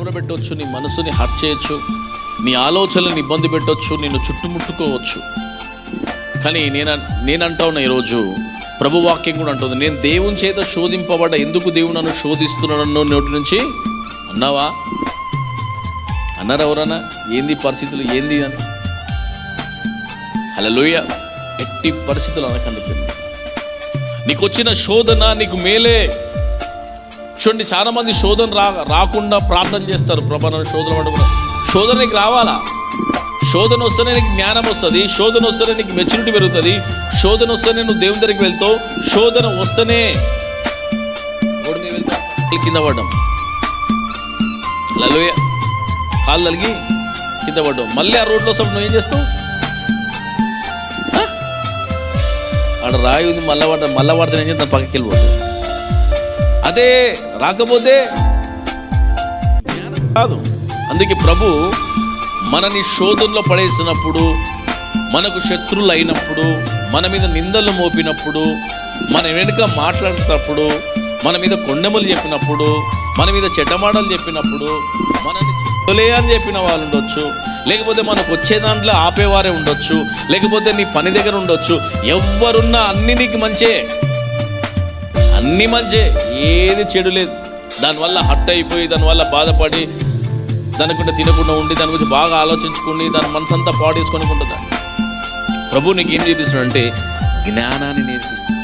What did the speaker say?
కలవరబెట్టవచ్చు, నీ మనసుని హర్ట్ చేయొచ్చు, నీ ఆలోచనలను ఇబ్బంది పెట్టవచ్చు, నిన్ను చుట్టుముట్టుకోవచ్చు. కానీ నేనంటా ఉన్నా ఈరోజు ప్రభు వాక్యం కూడా అంటుంది, నేను దేవుని చేత శోధింపబడ్డ, ఎందుకు దేవుడు నన్ను శోధిస్తున్నాడన్నో నోటి నుంచి అన్నావా? అన్నారు ఎవరన్నా? ఏంది పరిస్థితులు ఏంది అని? హల్లెలూయా. ఎట్టి పరిస్థితులు అనకండి. నీకు వచ్చిన శోధన నీకు మేలే. చూడండి, చాలా మంది శోధన రాకుండా ప్రార్థన చేస్తారు, ప్రభా నన్ను శోధన పడకుండా. శోధన నీకు రావాలా? శోధన వస్తేనే నీకు జ్ఞానం వస్తుంది, శోధన వస్తేనే నీకు మెచ్యూరిటీ పెరుగుతుంది, శోధన వస్తేనే నువ్వు దేవుని దగ్గరికి వెళ్తావు. శోధన వస్తేనే రోడ్డు మీద వెళ్తావు, కింద పడ్డాం, హల్లెలూయా, కాళ్ళు తలిగి కింద పడ్డావు. మళ్ళీ ఆ రోడ్లో వస్తావు, నువ్వు ఏం చేస్తావు? అక్కడ రాయి ఉంది, మళ్ళా పడితే ఏం చేద్దాం, పక్కకి వెళ్ళిపోతావు. అదే రాకపోతే జ్ఞానం కాదు. అందుకే ప్రభు మనని శోధనలో పడేసినప్పుడు, మనకు శత్రువులు అయినప్పుడు, మన మీద నిందలు మోపినప్పుడు, మన వెనుక మాట్లాడేటప్పుడు, మన మీద కొండెములు చెప్పినప్పుడు, మన మీద చెడ్డమాటలు చెప్పినప్పుడు, మనని చెడ్డలే అని చెప్పిన వాళ్ళు ఉండొచ్చు, లేకపోతే మనకు వచ్చే దాంట్లో ఆపేవారే ఉండొచ్చు, లేకపోతే నీ పని దగ్గర ఉండొచ్చు. ఎవరున్నా అన్ని నీకు మంచే, అన్ని మంచే, ఏది చెడు లేదు. దానివల్ల హట్ అయిపోయి, దానివల్ల బాధపడి, దానికుండా తినకుండా ఉండి, దాని గురించి బాగా ఆలోచించుకుని, దాని మనసంతా పాడేసుకొని ఉంటుంది. ప్రభు నీకు ఏం నేర్పిస్తున్నాడు అంటే జ్ఞానాన్ని నేర్పిస్తున్నాడు.